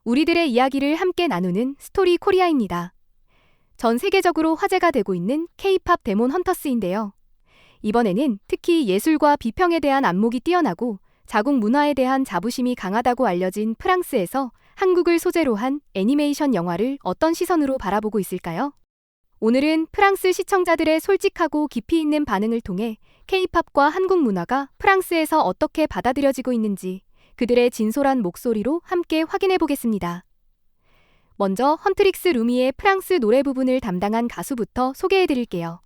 우리들의 이야기를 함께 나누는 스토리 코리아입니다. 전 세계적으로 화제가 되고 있는 K-팝 데몬 헌터스인데요. 이번에는 특히 예술과 비평에 대한 안목이 뛰어나고 자국 문화에 대한 자부심이 강하다고 알려진 프랑스에서 한국을 소재로 한 애니메이션 영화를 어떤 시선으로 바라보고 있을까요? 오늘은 프랑스 시청자들의 솔직하고 깊이 있는 반응을 통해 K-팝과 한국 문화가 프랑스에서 어떻게 받아들여지고 있는지 그들의 진솔한 목소리로 함께 확인해 보겠습니다. 먼저 헌트릭스 루미의 프랑스 노래 부분을 담당한 가수부터 소개해 드릴게요.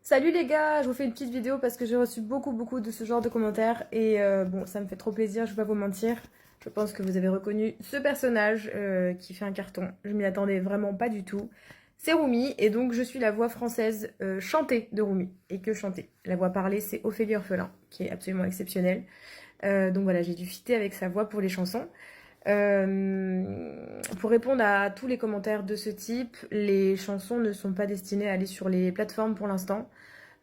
Salut les gars, je vous fais une petite vidéo parce que j'ai reçu beaucoup de ce genre de commentaires et bon, ça me fait trop plaisir, je vais pas vous mentir. Je pense que vous avez reconnu ce personnage qui fait un carton. Je m'y attendais vraiment pas du tout. C'est Rumi et donc je suis la voix française chantée de Rumi et que chantée. La voix parlée c'est Ophélie Orphelin qui est absolument exceptionnelle. Donc voilà, j'ai dû fitter avec sa voix pour les chansons. Pour répondre à tous les commentaires de ce type, les chansons ne sont pas destinées à aller sur les plateformes pour l'instant.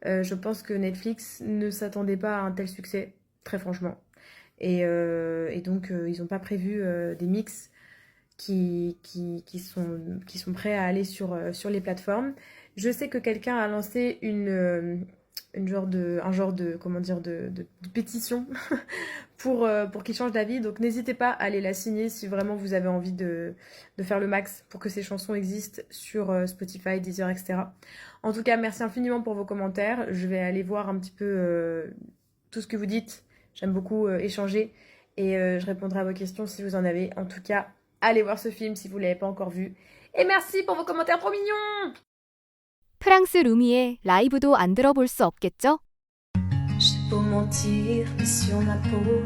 Je pense que Netflix ne s'attendait pas à un tel succès, très franchement. Et donc, ils n'ont pas prévu des mix qui sont prêts à aller sur les plateformes. Je sais que quelqu'un a lancé un genre de comment dire de pétition pour qu'il change d'avis. Donc n'hésitez pas à aller la signer si vraiment vous avez envie de faire le max pour que ces chansons existent sur Spotify, Deezer, etc. En tout cas, merci infiniment pour vos commentaires. Je vais aller voir un petit peu tout ce que vous dites. J'aime beaucoup échanger et je répondrai à vos questions si vous en avez. En tout cas, allez voir ce film si vous ne l'avez pas encore vu. Et merci pour vos commentaires trop mignons! 프랑스 루미의 라이브도 안 들어볼 수 없겠죠? J'ai beau mentir, mais sur ma peau,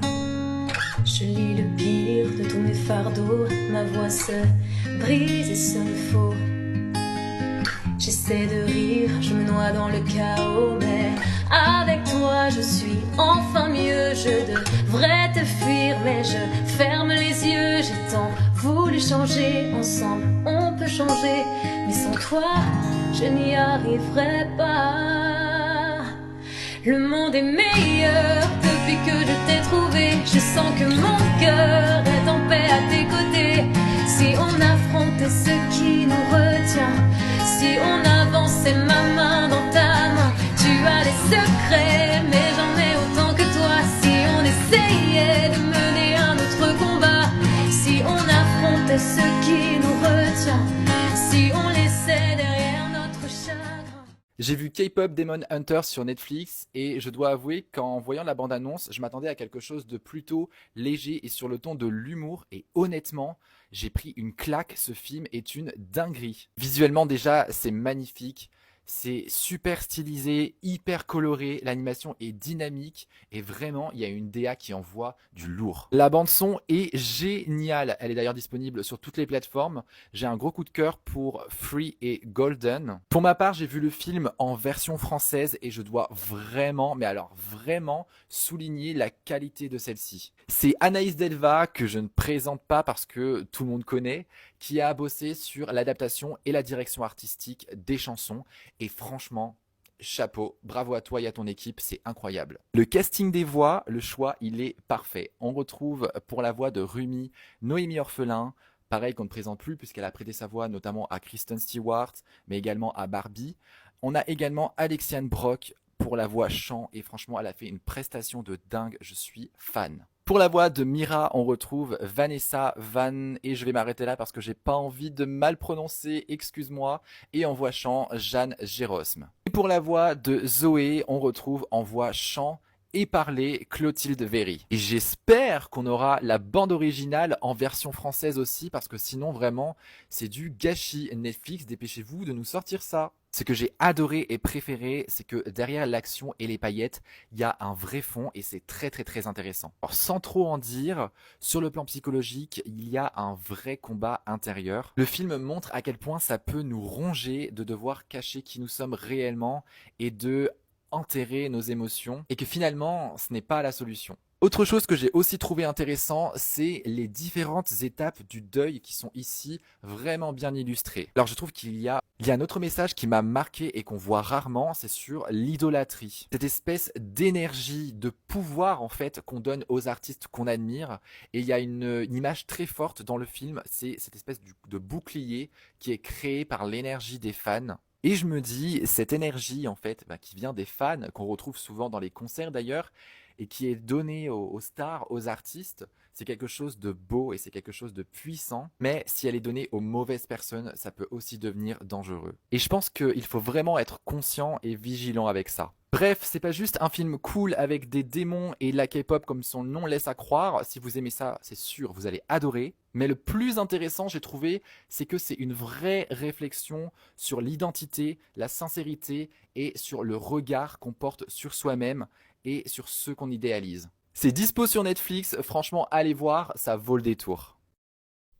je lis le pire de tous mes fardeaux. Ma voix se brise et se me faux. J'essaie de rire, je me noie dans le chaos, mais avec toi je suis enfin mieux. Je devrais te fuir, mais je ferme les yeux. J'ai tant voulu changer, ensemble on peut changer, mais sans toi je n'y arriverai pas. Le monde est meilleur depuis que je t'ai trouvé. Je sens que mon cœur est en paix à tes côtés. Si on affrontait ce qui nous retient, si on avançait ma main dans ta main. Tu as des secrets, mais j'en ai autant que toi. Si on essayait de mener un autre combat, si on affrontait ce qui nous retient, si on laissait derrière notre chagrin. J'ai vu K-pop Demon Hunter sur Netflix et je dois avouer qu'en voyant la bande-annonce, je m'attendais à quelque chose de plutôt léger et sur le ton de l'humour et honnêtement, j'ai pris une claque, ce film est une dinguerie. Visuellement déjà, c'est magnifique. C'est super stylisé, hyper coloré, l'animation est dynamique et vraiment il y a une DA qui envoie du lourd. La bande son est géniale, elle est d'ailleurs disponible sur toutes les plateformes. J'ai un gros coup de cœur pour Free et Golden. Pour ma part, j'ai vu le film en version française et je dois vraiment, mais alors vraiment souligner la qualité de celle-ci. C'est Anaïs Delva que je ne présente pas parce que tout le monde connaît, qui a bossé sur l'adaptation et la direction artistique des chansons. Et franchement, chapeau, bravo à toi et à ton équipe, c'est incroyable. Le casting des voix, le choix, il est parfait. On retrouve pour la voix de Rumi, Noémie Orphelin, pareil qu'on ne présente plus puisqu'elle a prêté sa voix notamment à Kristen Stewart, mais également à Barbie. On a également Alexiane Brock pour la voix chant et franchement, elle a fait une prestation de dingue, je suis fan. Pour la voix de Mira, on retrouve Vanessa Van, et je vais m'arrêter là parce que j'ai pas envie de mal prononcer, excuse-moi, et en voix chant, Jeanne Gérosme. Et pour la voix de Zoé, on retrouve en voix chant et parler Clotilde Véry. Et j'espère qu'on aura la bande originale en version française aussi, parce que sinon vraiment, c'est du gâchis. Netflix, dépêchez-vous de nous sortir ça. Ce que j'ai adoré et préféré, c'est que derrière l'action et les paillettes, il y a un vrai fond et c'est très intéressant. Alors, sans trop en dire, sur le plan psychologique, il y a un vrai combat intérieur. Le film montre à quel point ça peut nous ronger de devoir cacher qui nous sommes réellement et de enterrer nos émotions et que finalement, ce n'est pas la solution. Autre chose que j'ai aussi trouvé intéressant, c'est les différentes étapes du deuil qui sont ici vraiment bien illustrées. Alors je trouve qu'il y a un autre message qui m'a marqué et qu'on voit rarement, c'est sur l'idolâtrie. Cette espèce d'énergie, de pouvoir en fait qu'on donne aux artistes qu'on admire. Et il y a une image très forte dans le film, c'est cette espèce de bouclier qui est créé par l'énergie des fans. Et je me dis, cette énergie en fait, qui vient des fans, qu'on retrouve souvent dans les concerts d'ailleurs, et qui est donnée aux stars, aux artistes, c'est quelque chose de beau et c'est quelque chose de puissant. Mais si elle est donnée aux mauvaises personnes, ça peut aussi devenir dangereux. Et je pense qu'il faut vraiment être conscient et vigilant avec ça. Bref, c'est pas juste un film cool avec des démons et de la K-pop comme son nom laisse à croire. Si vous aimez ça, c'est sûr, vous allez adorer. Mais le plus intéressant, j'ai trouvé, c'est que c'est une vraie réflexion sur l'identité, la sincérité et sur le regard qu'on porte sur soi-même et sur ceux qu'on idéalise. C'est dispo sur Netflix, franchement allez voir, ça vaut le détour.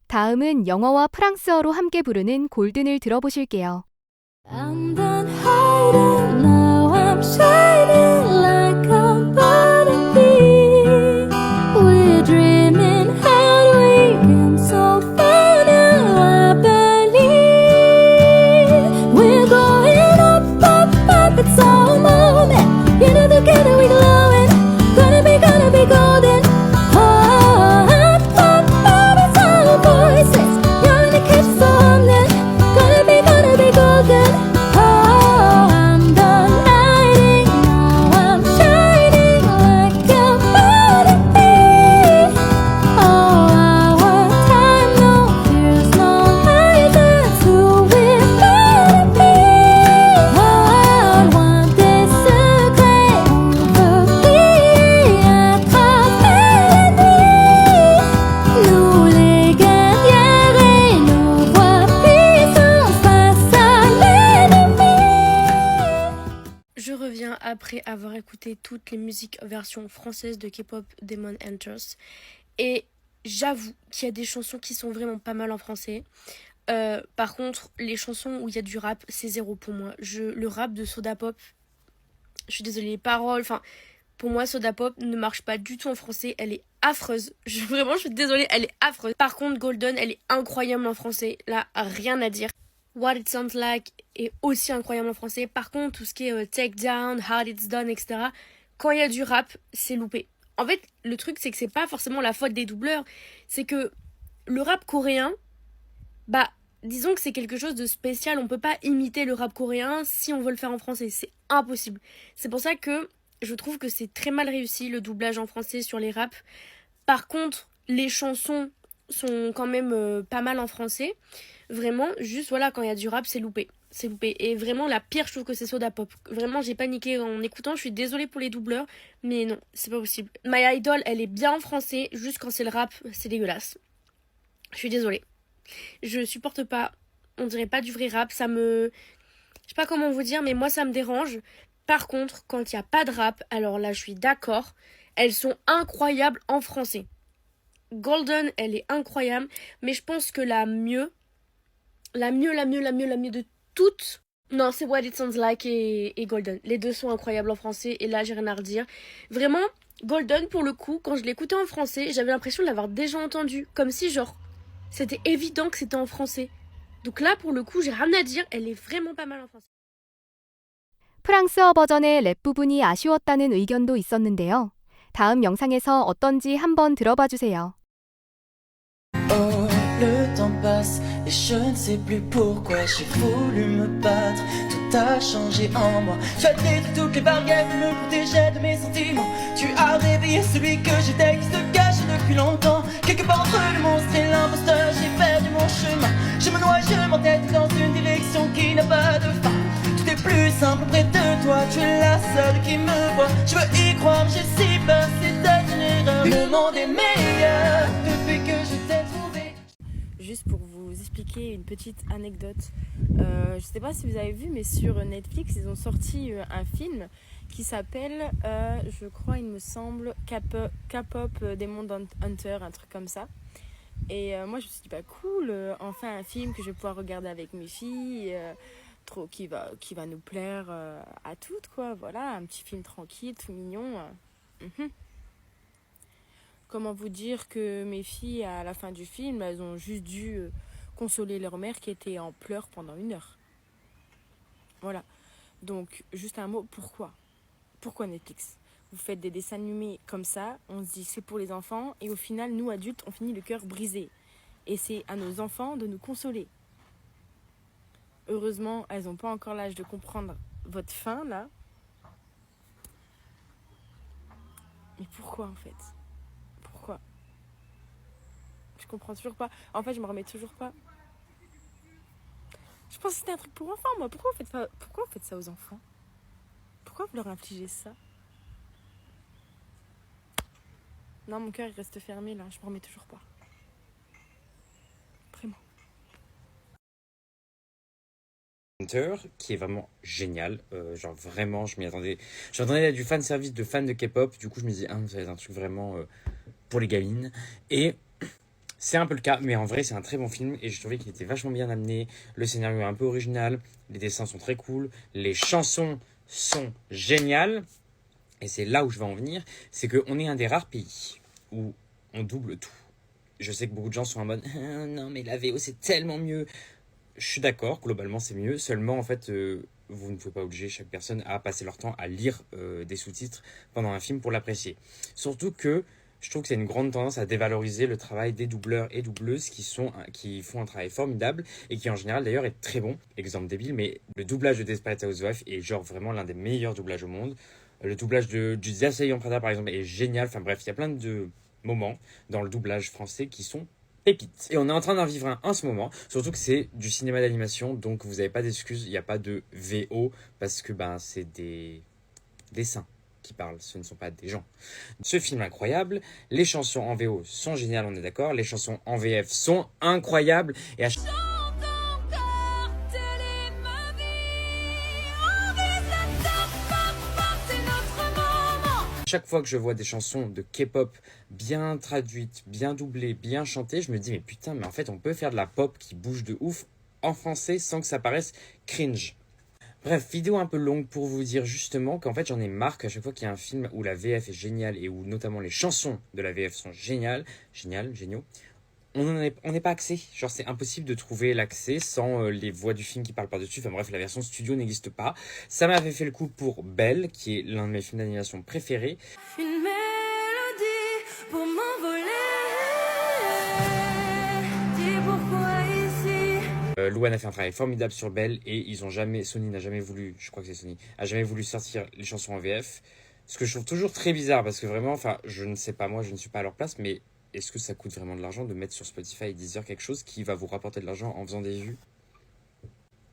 다음은 영어와 프랑스어로 함께 부르는 골든을 들어보실게요. I'm done hiding, now I'm shining like a butterfly. We're dreaming and we can so far now, I believe. We're going up, up, up, it's our moment. You know together we're glowing, gonna be golden. Oh, up, up, up, it's our voices. You're gonna catch us all then, gonna be golden. Oh, I'm done hiding, now I'm shining like a butterfly. Oh, our time, no fears, no lies, that's who we're gonna be. Oh, one day secret overbriller à travers nous les guerrières et nos voix puissantes face à l'ennemi. Je reviens après avoir écouté toutes les musiques version française de K-pop Demon Hunters et j'avoue qu'il y a des chansons qui sont vraiment pas mal en français. Par contre, les chansons où il y a du rap, c'est zéro pour moi. Le rap de Soda Pop, je suis désolée, les paroles, enfin, pour moi, Soda Pop ne marche pas du tout en français. Elle est affreuse. Vraiment, je suis désolée, elle est affreuse. Par contre, Golden, elle est incroyable en français. Là, rien à dire. What It Sounds Like est aussi incroyable en français. Par contre, tout ce qui est Take Down, How It's Done, etc., quand il y a du rap, c'est loupé. En fait, le truc, c'est que c'est pas forcément la faute des doubleurs. C'est que le rap coréen, disons que c'est quelque chose de spécial. On peut pas imiter le rap coréen si on veut le faire en français. C'est impossible. C'est pour ça que je trouve que c'est très mal réussi, le doublage en français sur les raps. Par contre, les chansons sont quand même pas mal en français. Vraiment, juste voilà, quand il y a du rap, c'est loupé. C'est loupé. Et vraiment, la pire, je trouve que c'est Soda Pop. Vraiment, j'ai paniqué en écoutant. Je suis désolée pour les doubleurs, mais non, c'est pas possible. My Idol, elle est bien en français. Juste quand c'est le rap, c'est dégueulasse. Je suis désolée. Je supporte pas. On dirait pas du vrai rap. Ça me... Je sais pas comment vous dire, mais moi, ça me dérange. Par contre, quand il n'y a pas de rap, alors là, je suis d'accord. Elles sont incroyables en français. Golden, elle est incroyable. Mais je pense que la mieux de toutes, non, c'est What It Sounds Like et Golden. Les deux sont incroyables en français et là j'ai rien à redire. Vraiment, Golden pour le coup, quand je l'écoutais en français, j'avais l'impression de l'avoir déjà entendu. Comme si genre, c'était évident que c'était en français. Donc là pour le coup, j'ai rien à dire, elle est vraiment pas mal en français. 프랑스어 버전의 랩 부분이 아쉬웠다는 의견도 있었는데요. 다음 영상에서 어떤지 한번 들어봐 주세요. Oh, le temps passe et je ne sais plus pourquoi j'ai voulu me battre. Tout a changé en moi. Tu as détruit toutes les barrières qui me protégeaient de mes sentiments. Tu as réveillé celui que j'étais qui se cachait depuis longtemps. Quelque part entre le monstre et l'imposteur, j'ai perdu mon chemin. Je me noie, je m'entête dans une direction qui n'a pas de fin. Tout est plus simple près de toi, tu es la seule qui me voit. Je veux y croire, j'ai si peur, c'était une erreur. Le monde est meilleur depuis que je t'ai trouvé. Juste pour vous expliquer une petite anecdote, je sais pas si vous avez vu, mais sur Netflix, ils ont sorti un film qui s'appelle, je crois, il me semble, K-pop Demon Hunter, un truc comme ça. Et moi, je me suis dit, cool, enfin un film que je vais pouvoir regarder avec mes filles, trop qui va nous plaire à toutes, quoi. Voilà, un petit film tranquille, tout mignon. comment vous dire que mes filles, à la fin du film, elles ont juste dû consoler leur mère qui était en pleurs pendant 1 heure. Voilà. Donc, juste un mot, pourquoi? Pourquoi Netflix? Vous faites des dessins animés comme ça, on se dit c'est pour les enfants, et au final, nous adultes, on finit le cœur brisé. Et c'est à nos enfants de nous consoler. Heureusement, elles n'ont pas encore l'âge de comprendre votre fin, là. Mais pourquoi, en fait? Pourquoi? Je comprends toujours pas. En fait, je me remets toujours pas. Je pense que c'était un truc pour enfants, moi. Pourquoi vous faites ça aux enfants? Pourquoi vous leur infligez ça? Non, mon cœur, il reste fermé, là. Je me remets toujours pas. Vraiment. Hunter, qui est vraiment génial. Genre vraiment, je m'y attendais. J'entendais du fan service de fans de K-pop. Du coup, je me disais, ça va être un truc vraiment pour les gamines. Et c'est un peu le cas, mais en vrai, c'est un très bon film. Et je trouvais qu'il était vachement bien amené. Le scénario est un peu original. Les dessins sont très cool. Les chansons sont géniales. Et c'est là où je vais en venir. C'est qu'on est un des rares pays où on double tout. Je sais que beaucoup de gens sont en mode ah, non, mais la VO, c'est tellement mieux. Je suis d'accord, globalement c'est mieux. Seulement, en fait, vous ne pouvez pas obliger chaque personne à passer leur temps à lire des sous-titres pendant un film pour l'apprécier. Surtout que je trouve que c'est une grande tendance à dévaloriser le travail des doubleurs et doubleuses qui font un travail formidable et qui en général d'ailleurs est très bon. Exemple débile, mais le doublage de Desperate Housewives est genre vraiment l'un des meilleurs doublages au monde. Le doublage du The Assaillant Prada par exemple est génial. Enfin bref, il y a plein de moments dans le doublage français qui sont pépites. Et on est en train d'en vivre un en ce moment, surtout que c'est du cinéma d'animation, donc vous n'avez pas d'excuses, il n'y a pas de VO, parce que c'est des dessins qui parlent, ce ne sont pas des gens. Ce film est incroyable, les chansons en VO sont géniales, on est d'accord, les chansons en VF sont incroyables, et à chaque fois que je vois des chansons de K-pop bien traduites, bien doublées, bien chantées, je me dis mais putain, mais en fait on peut faire de la pop qui bouge de ouf en français sans que ça paraisse cringe. Bref, vidéo un peu longue pour vous dire justement qu'en fait j'en ai marre qu'à chaque fois qu'il y a un film où la VF est géniale et où notamment les chansons de la VF sont géniaux, on n'est pas accès. Genre c'est impossible de trouver l'accès sans les voix du film qui parlent par-dessus. Enfin bref, la version studio n'existe pas. Ça m'avait fait le coup pour Belle, qui est l'un de mes films d'animation préférés. Une mélodie pour m'envoler. Dis pourquoi ici. Louane a fait un travail formidable sur Belle et Sony n'a jamais voulu, je crois que c'est Sony, a jamais voulu sortir les chansons en VF. Ce que je trouve toujours très bizarre parce que vraiment, enfin, je ne sais pas, moi je ne suis pas à leur place, mais est-ce que ça coûte vraiment de l'argent de mettre sur Spotify et Deezer quelque chose qui va vous rapporter de l'argent en faisant des vues?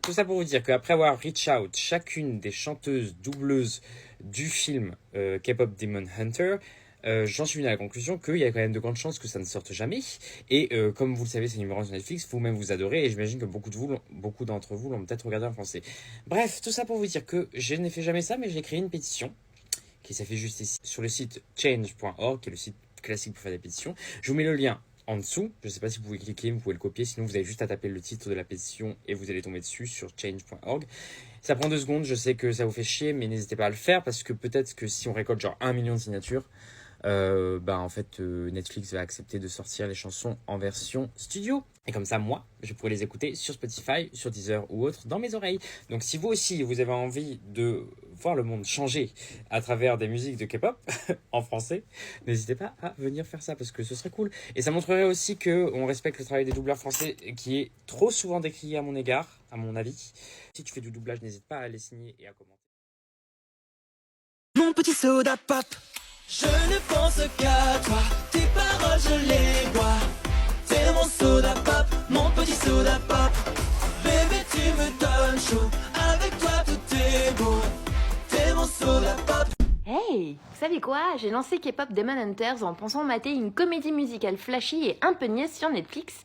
Tout ça pour vous dire qu'après avoir reach out chacune des chanteuses doubleuses du film K-pop Demon Hunter, j'en suis venu à la conclusion qu'il y a quand même de grandes chances que ça ne sorte jamais. Et comme vous le savez, c'est numéro 1 sur Netflix, vous-même vous adorez, et j'imagine que beaucoup d'entre vous l'ont peut-être regardé en français. Bref, tout ça pour vous dire que je n'ai fait jamais ça, mais j'ai créé une pétition qui s'affiche juste ici sur le site change.org, qui est le site classique pour faire des pétitions. Je vous mets le lien en dessous. Je ne sais pas si vous pouvez cliquer, vous pouvez le copier. Sinon, vous avez juste à taper le titre de la pétition et vous allez tomber dessus sur change.org. Ça prend 2 secondes. Je sais que ça vous fait chier, mais n'hésitez pas à le faire parce que peut-être que si on récolte genre 1 million de signatures, en fait, Netflix va accepter de sortir les chansons en version studio. Et comme ça, moi, je pourrais les écouter sur Spotify, sur Deezer ou autre dans mes oreilles. Donc si vous aussi, vous avez envie de voir le monde changer à travers des musiques de K-pop en français, n'hésitez pas à venir faire ça parce que ce serait cool. Et ça montrerait aussi qu'on respecte le travail des doubleurs français qui est trop souvent décrié à mon égard, à mon avis. Si tu fais du doublage, n'hésite pas à les signer et à commenter. Mon petit soda pop, je ne pense qu'à toi. Tes paroles, je les bois. T'es mon soda pop, mon petit soda pop. Bébé, tu me donnes chaud. Avec toi, tout est beau. T'es mon soda pop. Hey, vous savez quoi? J'ai lancé K-pop Demon Hunters en pensant mater une comédie musicale flashy et un peu niaise sur Netflix.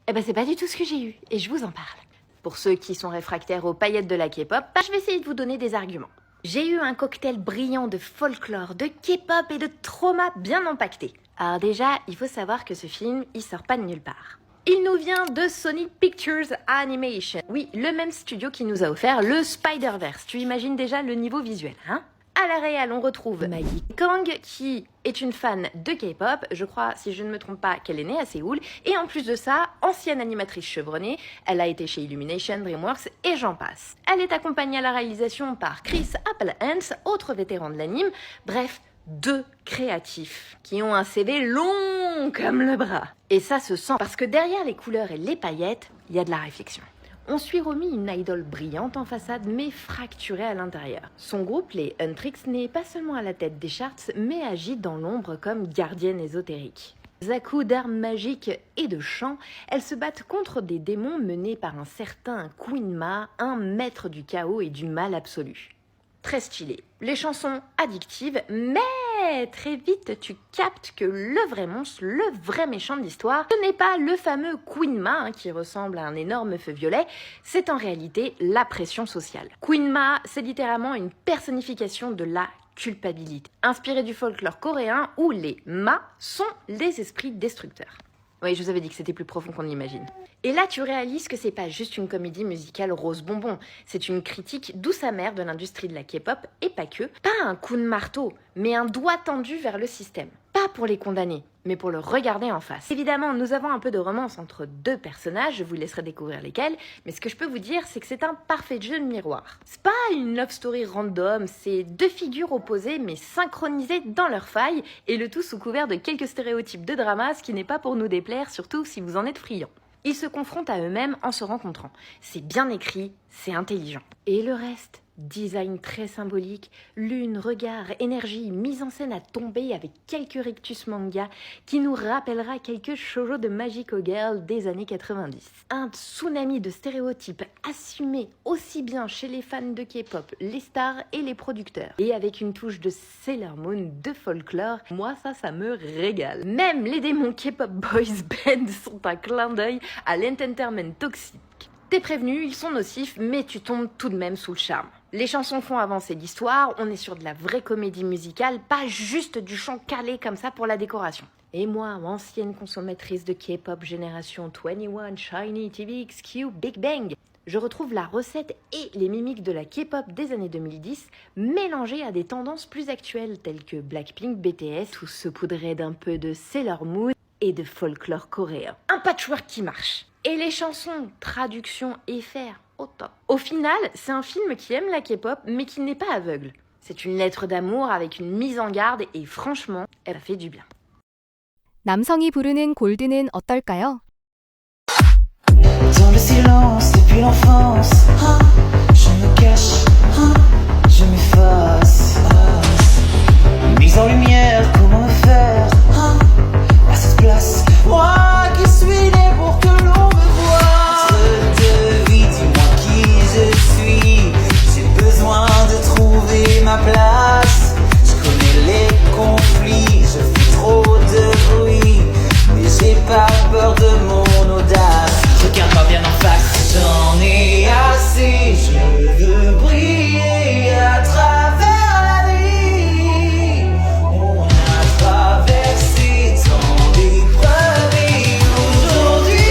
Eh ben c'est pas du tout ce que j'ai eu, et je vous en parle. Pour ceux qui sont réfractaires aux paillettes de la K-pop, je vais essayer de vous donner des arguments. J'ai eu un cocktail brillant de folklore, de K-pop et de trauma bien empaqueté. Alors déjà, il faut savoir que ce film, il sort pas de nulle part. Il nous vient de Sony Pictures Animation. Oui, le même studio qui nous a offert le Spider-Verse. Tu imagines déjà le niveau visuel, hein? À la réal, on retrouve Maggie Kang, qui est une fan de K-pop. Je crois, si je ne me trompe pas, qu'elle est née à Séoul. Et en plus de ça, ancienne animatrice chevronnée, elle a été chez Illumination, DreamWorks et j'en passe. Elle est accompagnée à la réalisation par Chris Appelhans, autre vétéran de l'anime. Bref, 2 créatifs qui ont un CV long comme le bras. Et ça se sent parce que derrière les couleurs et les paillettes, il y a de la réflexion. On suit Romy, une idole brillante en façade mais fracturée à l'intérieur. Son groupe, les Huntrix, n'est pas seulement à la tête des charts mais agit dans l'ombre comme gardienne ésotérique. À coups d'armes magiques et de chants, elles se battent contre des démons menés par un certain Queen Ma, un maître du chaos et du mal absolu. Très stylé. Les chansons addictives, mais très vite tu captes que le vrai monstre, le vrai méchant de l'histoire, ce n'est pas le fameux Queen Ma qui ressemble à un énorme feu violet, c'est en réalité la pression sociale. Queen Ma, c'est littéralement une personnification de la culpabilité, inspirée du folklore coréen où les Ma sont les esprits destructeurs. Oui, je vous avais dit que c'était plus profond qu'on l'imagine. Et là, tu réalises que c'est pas juste une comédie musicale rose bonbon, c'est une critique douce amère de l'industrie de la K-pop et pas que. Pas un coup de marteau, mais un doigt tendu vers le système. Pas pour les condamner, mais pour le regarder en face. Évidemment, nous avons un peu de romance entre 2 personnages, je vous laisserai découvrir lesquels, mais ce que je peux vous dire, c'est que c'est un parfait jeu de miroir. C'est pas une love story random, c'est 2 figures opposées mais synchronisées dans leurs failles, et le tout sous couvert de quelques stéréotypes de drama, ce qui n'est pas pour nous déplaire, surtout si vous en êtes friands. Ils se confrontent à eux-mêmes en se rencontrant. C'est bien écrit, c'est intelligent. Et le reste ? Design très symbolique, lune, regard, énergie, mise en scène à tomber avec quelques rictus manga qui nous rappellera quelques shoujo de Magical Girl des années 90. Un tsunami de stéréotypes assumés aussi bien chez les fans de K-pop, les stars et les producteurs. Et avec une touche de Sailor Moon, de folklore, moi ça me régale. Même les démons K-pop boys band sont un clin d'œil à l'entertainment toxique. T'es prévenu, ils sont nocifs, mais tu tombes tout de même sous le charme. Les chansons font avancer l'histoire, on est sur de la vraie comédie musicale, pas juste du chant calé comme ça pour la décoration. Et moi, ancienne consommatrice de K-pop génération 21, Shiny, TVX, Q, Big Bang, je retrouve la recette et les mimiques de la K-pop des années 2010 mélangées à des tendances plus actuelles telles que Blackpink, BTS, tout saupoudré d'un peu de Sailor Moon et de folklore coréen. Un patchwork qui marche. Et les chansons, traduction et faire, au top. Au final, c'est un film qui aime la K-pop, mais qui n'est pas aveugle. C'est une lettre d'amour avec une mise en garde et franchement, elle a fait du bien. 남성이 부르는 골드는 어떨까요? Dans le silence depuis l'enfance, je me cache, je m'efface. Mise en lumière, comment me faire à cette place? Moi qui suis né pour que l'on me voie. Entre 2 vies, dis-moi qui je suis. J'ai besoin de trouver ma place. Je connais les conflits, je fais trop de bruit, mais j'ai pas peur de mon audace. Regarde-moi bien en face, j'en ai assez. Je veux briller à travers la nuit. On a traversé tant d'épreuves et aujourd'hui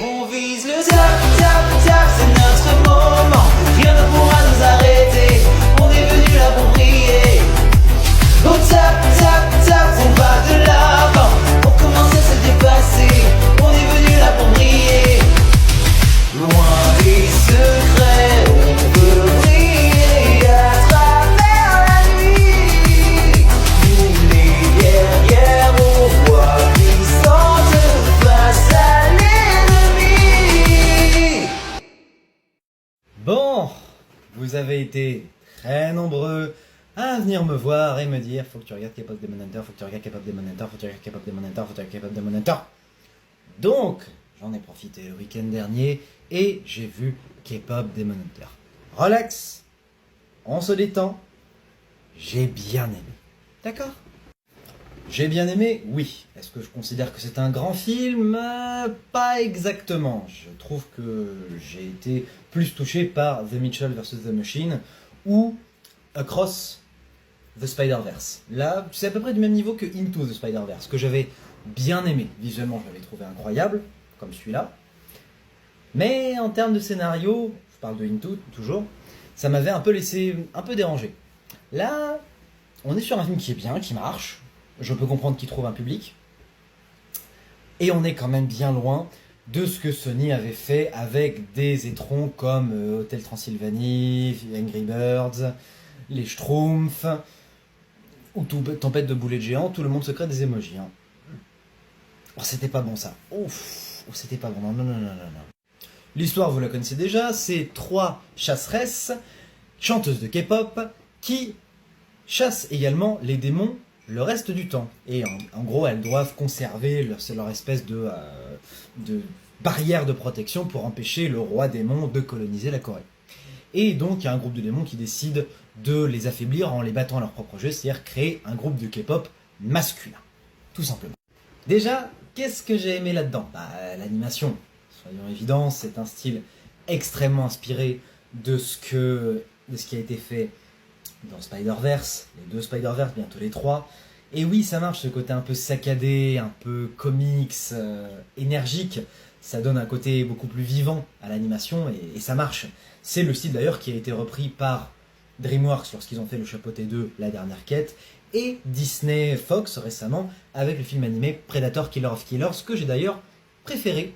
on vise le top, top, top, c'est notre moment. Rien ne pourra nous arrêter, on est venu là pour briller. Au top, top, top, on va de l'avant. On commence à se dépasser, on est venu là pour briller. Loin des secrets, on veut briller à travers la nuit. Nous les guerrières aux voix puissantes face à l'ennemi. Bon, vous avez été très nombreux à venir me voir et me dire faut que tu regardes K-pop Demon Hunter, faut que tu regardes K-pop Demon Hunter, faut que tu regardes K-pop Demon Hunter, faut que tu regardes K-pop Demon Hunter. Donc, j'en ai profité le week-end dernier et j'ai vu K-pop Demon Hunter. Relax, on se détend, j'ai bien aimé. D'accord? J'ai bien aimé, oui. Est-ce que je considère que c'est un grand film? Pas exactement. Je trouve que j'ai été plus touché par The Mitchell vs. The Machine ou Across the Spider-Verse. Là, c'est à peu près du même niveau que Into the Spider-Verse, que j'avais bien aimé. Visuellement, je l'avais trouvé incroyable, comme celui-là. Mais en termes de scénario, je parle de Into toujours, ça m'avait un peu laissé un peu dérangé. Là, on est sur un film qui est bien, qui marche. Je peux comprendre qu'il trouve un public. Et on est quand même bien loin de ce que Sony avait fait avec des étrons comme Hotel Transylvanie, Angry Birds, les Schtroumpfs, ou Tempête de boulets de géants, tout le monde se crée des émojis. Hein. Oh, c'était pas bon ça. Ouf, oh, c'était pas bon. Non, non, non, non, non. L'histoire, vous la connaissez déjà, c'est 3 chasseresses, chanteuses de K-pop, qui chassent également les démons le reste du temps. Et en gros, elles doivent conserver leur espèce de barrière de protection pour empêcher le roi démon de coloniser la Corée. Et donc, il y a un groupe de démons qui décide de les affaiblir en les battant à leur propre jeu, c'est-à-dire créer un groupe de K-pop masculin. Tout simplement. Déjà, qu'est-ce que j'ai aimé là-dedans? L'animation. Soyons évidents, c'est un style extrêmement inspiré de ce qui a été fait dans Spider-Verse, les 2 Spider-Verse, bientôt les 3. Et oui, ça marche, ce côté un peu saccadé, un peu comics, énergique, ça donne un côté beaucoup plus vivant à l'animation, et ça marche. C'est le style d'ailleurs qui a été repris par DreamWorks lorsqu'ils ont fait le Chapeauté 2, La Dernière Quête, et Disney Fox récemment avec le film animé Predator Killer of Killers, que j'ai d'ailleurs préféré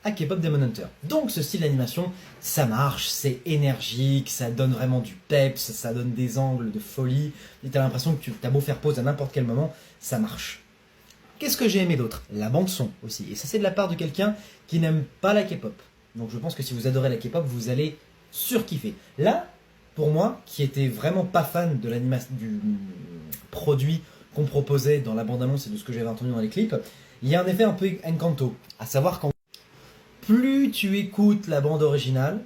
à K-pop Demon Hunter. Donc ce style d'animation, ça marche, c'est énergique, ça donne vraiment du peps, ça donne des angles de folie, et t'as l'impression que t'as beau faire pause à n'importe quel moment, ça marche. Qu'est-ce que j'ai aimé d'autre? La bande son aussi, et ça c'est de la part de quelqu'un qui n'aime pas la K-pop. Donc je pense que si vous adorez la K-pop, vous allez surkiffer. Là, pour moi, qui était vraiment pas fan de du produit qu'on proposait dans la bande-annonce et de ce que j'avais entendu dans les clips, il y a un effet un peu Encanto, à savoir qu'en plus tu écoutes la bande originale,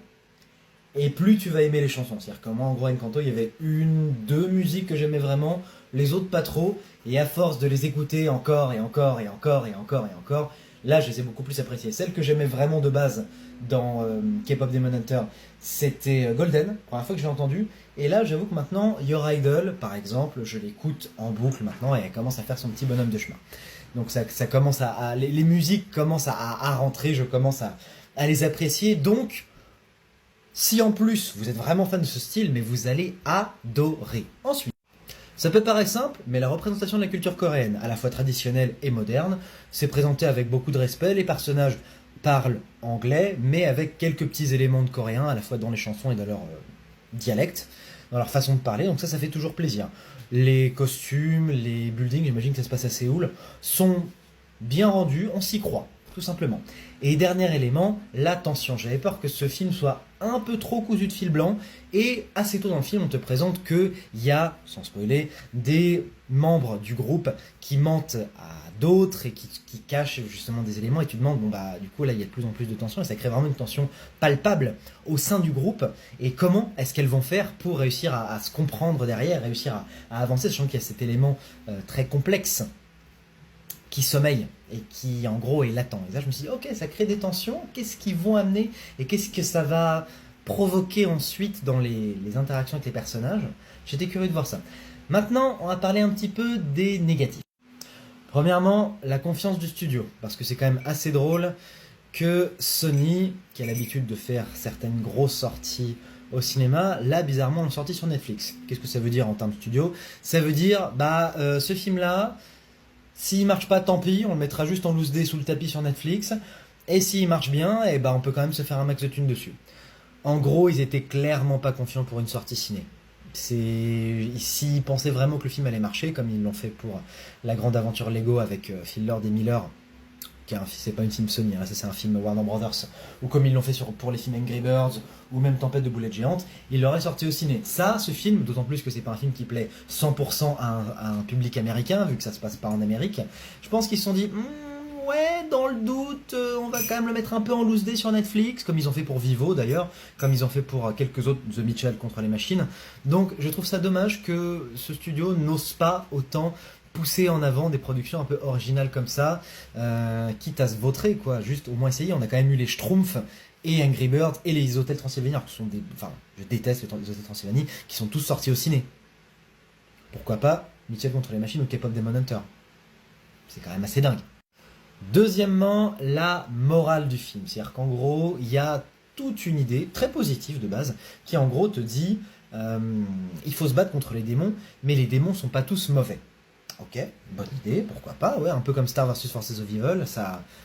et plus tu vas aimer les chansons. C'est-à-dire que moi, en gros, Encanto, il y avait 1-2 musiques que j'aimais vraiment, les autres pas trop, et à force de les écouter encore et encore et encore et encore et encore, là, je les ai beaucoup plus appréciées. Celle que j'aimais vraiment de base dans K-pop Demon Hunter, c'était Golden, première fois que je l'ai entendue, et là, j'avoue que maintenant, Your Idol, par exemple, je l'écoute en boucle maintenant, et elle commence à faire son petit bonhomme de chemin. Donc ça commence les musiques commencent à rentrer, je commence à les apprécier. Donc, si en plus vous êtes vraiment fan de ce style, mais vous allez adorer. Ensuite, ça peut paraître simple, mais la représentation de la culture coréenne, à la fois traditionnelle et moderne, c'est présenté avec beaucoup de respect. Les personnages parlent anglais, mais avec quelques petits éléments de coréen, à la fois dans les chansons et dans leur dialecte, dans leur façon de parler. Donc ça fait toujours plaisir. Les costumes, les buildings, j'imagine que ça se passe à Séoul, sont bien rendus, on s'y croit, tout simplement. Et dernier élément, la tension. J'avais peur que ce film soit un peu trop cousu de fil blanc, et assez tôt dans le film, on te présente qu'il y a, sans spoiler, des membres du groupe qui mentent à d'autres et qui cachent justement des éléments, et tu te demandes, bon bah du coup là il y a de plus en plus de tension, et ça crée vraiment une tension palpable au sein du groupe, et comment est-ce qu'elles vont faire pour réussir à se comprendre derrière, réussir à avancer, sachant qu'il y a cet élément très complexe qui sommeille et qui en gros est latent. Et là je me suis dit, ok, ça crée des tensions, qu'est-ce qu'ils vont amener et qu'est-ce que ça va provoquer ensuite dans les interactions avec les personnages. J'étais curieux de voir ça. Maintenant, on va parler un petit peu des négatifs. Premièrement, la confiance du studio, parce que c'est quand même assez drôle que Sony, qui a l'habitude de faire certaines grosses sorties au cinéma, là bizarrement on l'a sorti sur Netflix. Qu'est-ce que ça veut dire en termes de studio? Ça veut dire, ce film-là, s'il marche pas, tant pis, on le mettra juste en loose day sous le tapis sur Netflix. Et s'il marche bien, on peut quand même se faire un max de thunes dessus. En gros, ils étaient clairement pas confiants pour une sortie ciné. S'ils pensaient vraiment que le film allait marcher, comme ils l'ont fait pour La Grande Aventure Lego avec Phil Lord et Miller, c'est pas une film Sony, hein, ça c'est un film Warner Brothers, ou comme ils l'ont fait pour les films Angry Birds, ou même Tempête de boulettes géantes, il l'aurait sorti au ciné. Ça, ce film, d'autant plus que c'est pas un film qui plaît 100% à un public américain, vu que ça se passe pas en Amérique, je pense qu'ils se sont dit, ouais, dans le doute, on va quand même le mettre un peu en loose day sur Netflix, comme ils ont fait pour Vivo d'ailleurs, comme ils ont fait pour quelques autres, The Mitchell contre les machines. Donc je trouve ça dommage que ce studio n'ose pas autant pousser en avant des productions un peu originales comme ça, quitte à se vautrer, quoi, juste au moins essayer. On a quand même eu les Schtroumpfs et Angry Birds et les Hôtels Transylvanie, qui sont je déteste les Hôtels Transylvanie, qui sont tous sortis au ciné. Pourquoi pas Mitchell contre les machines ou K-pop Demon Hunter? C'est quand même assez dingue. Deuxièmement, la morale du film. C'est-à-dire qu'en gros, il y a toute une idée très positive de base, qui en gros te dit il faut se battre contre les démons, mais les démons sont pas tous mauvais. Ok, bonne idée, pourquoi pas, ouais, un peu comme Star vs Forces of Evil,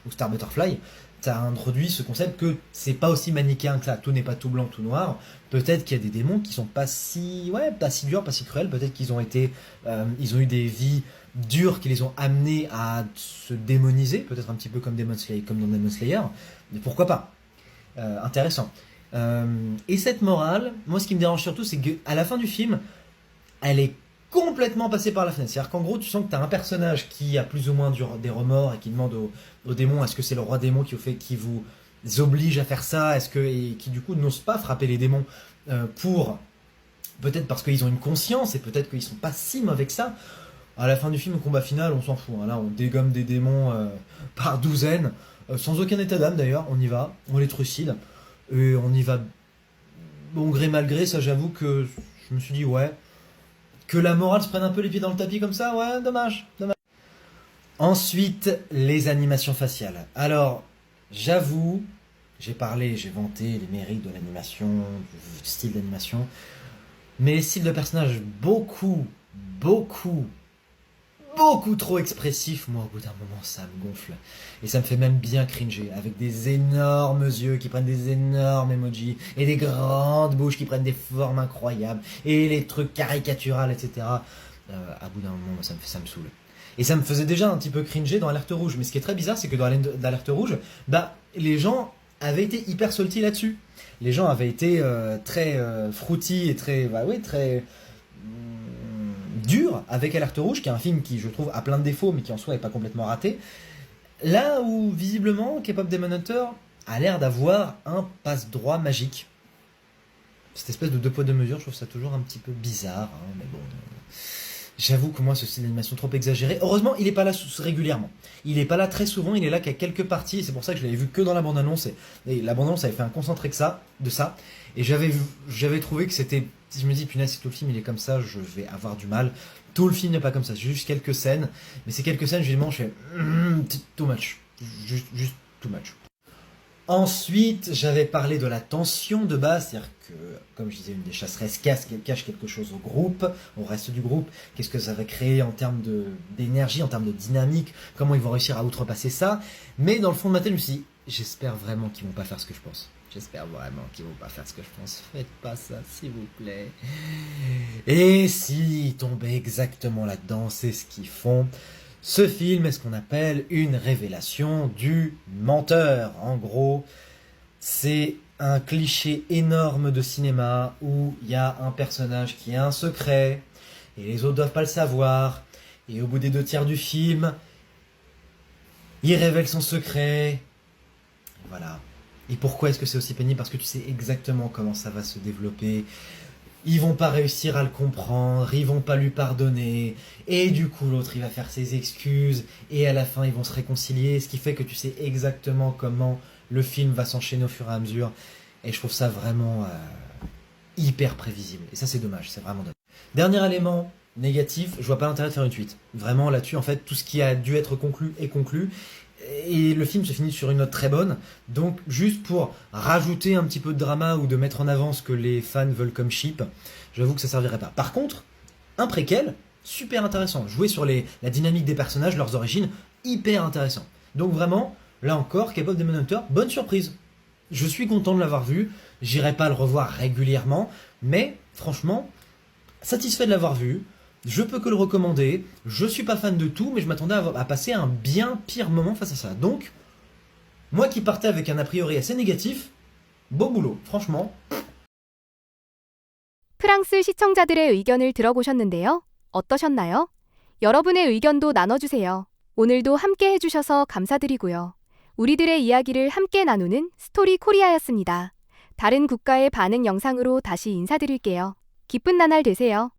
ou Star Butterfly, ça a introduit ce concept que c'est pas aussi manichéen que ça, tout n'est pas tout blanc, tout noir. Peut-être qu'il y a des démons qui sont pas si durs, pas si cruels, peut-être qu'ils ont été, ils ont eu des vies dures qui les ont amenés à se démoniser, peut-être un petit peu comme Demon Slayer, comme dans Demon Slayer, mais pourquoi pas. Intéressant. Et cette morale, moi ce qui me dérange surtout, c'est qu'à la fin du film, elle est complètement passée par la fenêtre. C'est-à-dire qu'en gros, tu sens que tu as un personnage qui a plus ou moins des remords et qui demande aux démons, est-ce que c'est le roi démon qui vous oblige à faire ça, et qui du coup n'ose pas frapper les démons peut-être parce qu'ils ont une conscience et peut-être qu'ils sont pas si mauvais que ça. À la fin du film, au combat final, on s'en fout. Hein. Là, on dégomme des démons par douzaines, sans aucun état d'âme d'ailleurs. On y va, on les trucide et on y va bon gré mal gré. Ça, j'avoue que je me suis dit ouais. Que la morale se prenne un peu les pieds dans le tapis comme ça, ouais, dommage. Ensuite, les animations faciales. Alors, j'avoue, j'ai vanté les mérites de l'animation, du style d'animation, mais les styles de personnages beaucoup trop expressifs, moi, au bout d'un moment, ça me gonfle. Et ça me fait même bien cringer, avec des énormes yeux qui prennent des énormes emojis, et des grandes bouches qui prennent des formes incroyables, et les trucs caricaturales, etc. À bout d'un moment, ça me saoule. Et ça me faisait déjà un petit peu cringer dans Alerte Rouge. Mais ce qui est très bizarre, c'est que dans Alerte Rouge, les gens avaient été hyper salty là-dessus. Les gens avaient été très fruity et très dur avec Alerte Rouge, qui est un film qui, je trouve, a plein de défauts, mais qui en soi n'est pas complètement raté. Là où, visiblement, K-Pop Demon Hunter a l'air d'avoir un passe-droit magique. Cette espèce de deux poids deux mesures, je trouve ça toujours un petit peu bizarre, hein, mais bon... J'avoue que moi, ce style d'animation trop exagéré. Heureusement, il est pas là régulièrement. Il est pas là très souvent, il est là qu'à quelques parties, et c'est pour ça que je l'avais vu que dans la bande-annonce, et la bande-annonce avait fait un concentré de ça, et j'avais trouvé que c'était... Si je me dis, punaise, si tout le film il est comme ça, je vais avoir du mal. Tout le film n'est pas comme ça, c'est juste quelques scènes, mais ces quelques scènes, je fais too much. Juste too much. Ensuite, j'avais parlé de la tension de base, c'est-à-dire que, comme je disais, une des chasseresses cache quelque chose au reste du groupe. Qu'est-ce que ça va créer en termes d'énergie, en termes de dynamique, comment ils vont réussir à outrepasser ça. Mais dans le fond de ma tête, je me suis dit, j'espère vraiment qu'ils vont pas faire ce que je pense. J'espère vraiment qu'ils vont pas faire ce que je pense. Faites pas ça, s'il vous plaît. Et s'ils tombaient exactement là-dedans, c'est ce qu'ils font. Ce film est ce qu'on appelle une révélation du menteur. En gros, c'est un cliché énorme de cinéma où il y a un personnage qui a un secret et les autres doivent pas le savoir. Et au bout des 2/3 du film, il révèle son secret. Voilà. Et pourquoi est-ce que c'est aussi pénible? Parce que tu sais exactement comment ça va se développer. Ils vont pas réussir à le comprendre, ils vont pas lui pardonner, et du coup l'autre il va faire ses excuses, et à la fin ils vont se réconcilier, ce qui fait que tu sais exactement comment le film va s'enchaîner au fur et à mesure, et je trouve ça vraiment hyper prévisible, et ça c'est dommage, c'est vraiment dommage. Dernier élément négatif, je vois pas l'intérêt de faire une suite. Vraiment là-dessus, en fait, tout ce qui a dû être conclu est conclu, et le film se finit sur une note très bonne, donc juste pour rajouter un petit peu de drama ou de mettre en avant ce que les fans veulent comme cheap, j'avoue que ça servirait pas. Par contre, un préquel, super intéressant, jouer sur la dynamique des personnages, leurs origines, hyper intéressant. Donc vraiment, là encore, K-Pop Demon Hunter, bonne surprise. Je suis content de l'avoir vu, j'irai pas le revoir régulièrement, mais franchement, satisfait de l'avoir vu. Je peux que le recommander, je suis pas fan de tout, mais je m'attendais à passer un bien pire moment face à ça. Donc, moi qui partais avec un a priori assez négatif, beau boulot, franchement. 프랑스 시청자들의 의견을 들어보셨는데요. 어떠셨나요? 여러분의 의견도 나눠주세요. 오늘도 함께 해주셔서 감사드리고요. 우리들의 이야기를 함께 나누는 스토리 코리아였습니다. 다른 국가의 반응 영상으로 다시 인사드릴게요. 기쁜 나날 되세요.